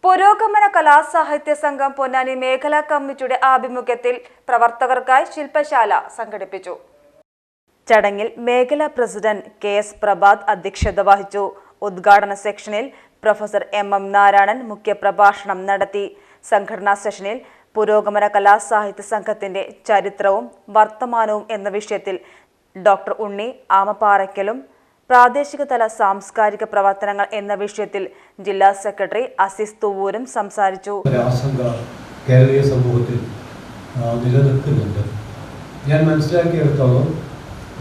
പുരോഗമന കലാസാഹിത്യ സംഘം പൊന്നാനി മേഖലാ കമ്മിറ്റിയുടെ ആഭിമുഖ്യത്തിൽ പ്രവർത്തകർക്കായി ശില്പശാല സംഘടിപ്പിച്ചു. ചടങ്ങിൽ മേഖലാ പ്രസിഡന്റ് KS പ്രഭാത് അധ്യക്ഷത വഹിച്ചു. ഉദ്ഘാടന സെക്ഷനിൽ പ്രൊഫസർ MM നാരായണൻ മുഖ്യപ്രഭാഷണം നടത്തി. സംഘടനാ സെഷനിൽ പുരോഗമന കലാസാഹിത്യ സംഘത്തിന്റെ ചരിത്രവും വർത്തമാനവും എന്ന വിഷയത്തിൽ ഡോക്ടർ ഉണ്ണി ആമപ്പാറയ്ക്കലും പ്രാദേശിക തല സാംസ്കാരിക പ്രവർത്തനങ്ങൾ എന്ന വിഷയത്തിൽ ജില്ലാ സെക്രട്ടറി അസീസ് തുവൂരും സംസാരിച്ചു. കേരളീയ സമൂഹത്തിൽ നിലനിൽക്കുന്നുണ്ട്. ഞാൻ മനസ്സിലാക്കിയെടുത്തോളം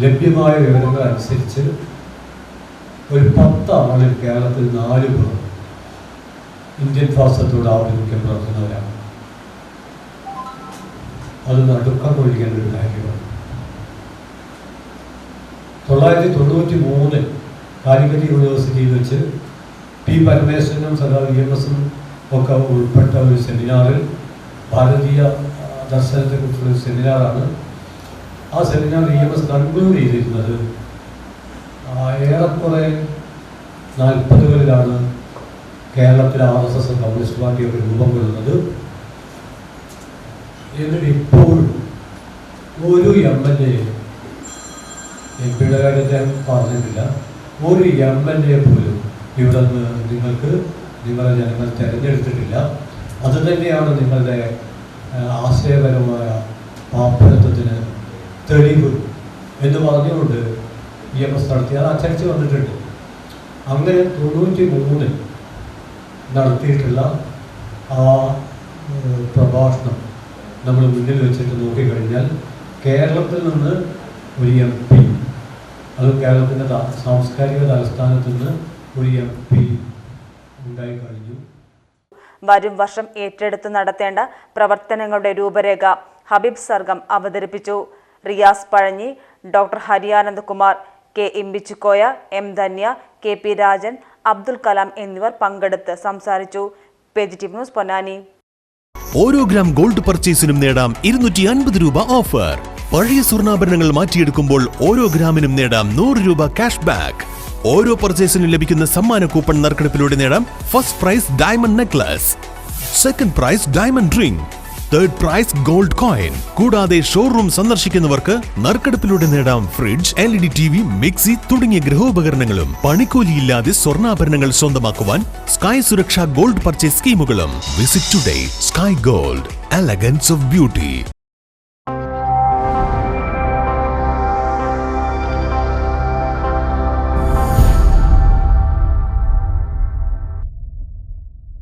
ലഭ്യമായ വിവരങ്ങൾ അനുസരിച്ച് ഒരു 10 ആളിൽ കേരളത്തിൽ 4 പേർ ഇന്ത്യൻ ഫാസിസത്തോട് ആഭിമുഖ്യം പുലർത്തുന്നവരാണ്. അത് നടുക്കം കൊള്ളിക്കേണ്ട ഒരു കാര്യമാണ്. 1993 കാലിക്കറ്റ് യൂണിവേഴ്സിറ്റിയിൽ വെച്ച് P. പരമേശ്വരനും EMSും ഒക്കെ ഉൾപ്പെട്ട ഒരു സെമിനാറിൽ ഭാരതീയ ദർശനത്തെക്കുറിച്ചുള്ള ഒരു സെമിനാറാണ്. ആ സെമിനാർ EMS കൺക്ലൂഡ് ചെയ്തിരുന്നത് ഏറെക്കുറെ 40കളിലാണ് കേരളത്തിൽ RSS കമ്മ്യൂണിസ്റ്റ് പാർട്ടിയൊക്കെ രൂപം കൊള്ളുന്നത്. എന്നിട്ട് ഇപ്പോഴും ഒരു MLA MP-യുടെ കാര്യത്തെ പറഞ്ഞിട്ടില്ല. ഒരു MLA പോലും ഇവിടെ നിന്ന് നിങ്ങളെ ജനങ്ങൾ തിരഞ്ഞെടുത്തിട്ടില്ല. അതുതന്നെയാണ് നിങ്ങളുടെ ആശയപരമായ പാപ്പരത്വത്തിന് തെളിവ് എന്ന് പറഞ്ഞുകൊണ്ട് EMS നടത്തി. അത് അച്ചടിച്ച് വന്നിട്ടുണ്ട്. അങ്ങനെ 93 നടത്തിയിട്ടുള്ള ആ പ്രഭാഷണം നമ്മൾ മുന്നിൽ വെച്ചിട്ട് നോക്കിക്കഴിഞ്ഞാൽ കേരളത്തിൽ നിന്ന് ഒരു MP, അത് കേരളത്തിൻ്റെ സാംസ്കാരിക തലസ്ഥാനത്ത് നിന്ന് ഒരു MP ഉണ്ടായി കഴിഞ്ഞു. വരും വർഷം ഏറ്റെടുത്ത് നടത്തേണ്ട പ്രവർത്തനങ്ങളുടെ രൂപരേഖ ഹബീബ് സർഗം അവതരിപ്പിച്ചു. Riyas Pazhanji, doctor Hariyanand Kumar, K. Imbichikoya, M. Dhanya, KP Rajan, Abdul Kalam എന്നിവർ പങ്കെടുത്ത് സംസാരിച്ചു. PGTV news Ponnani. ഓരോ ഗ്രാം ഗോൾഡ് പർച്ചേസിനും നേടാം 250 രൂപ ഓഫർ. പഴയ സ്വർണ്ണാഭരണങ്ങൾ മാറ്റിയെടുക്കുമ്പോൾ ഓരോ ഗ്രാമിനും നേടാം 100 രൂപ ക്യാഷ് ബാക്ക്. ഓരോ പർച്ചേസിനും ലഭിക്കുന്ന സമ്മാന കൂപ്പൺ നറുക്കെടുപ്പിലൂടെ നേടാം first prize diamond necklace, second prize diamond ring, third prize gold coin. കൂടാതെ ഷോറൂം സന്ദർശിക്കുന്നവർക്ക് നറുക്കെടുപ്പിലൂടെ നേടാം ഫ്രിഡ്ജ്, LED TV, മിക്സി തുടങ്ങിയ ഗൃഹോപകരണങ്ങളും. പണിക്കൂലിയില്ലാതെ സ്വർണ്ണാഭരണങ്ങൾ സ്വന്തമാക്കുവാൻ സ്കൈ സുരക്ഷ ഗോൾഡ് പർച്ചേസ് സ്കീമുകളും. Visit today. Sky gold, elegance of beauty.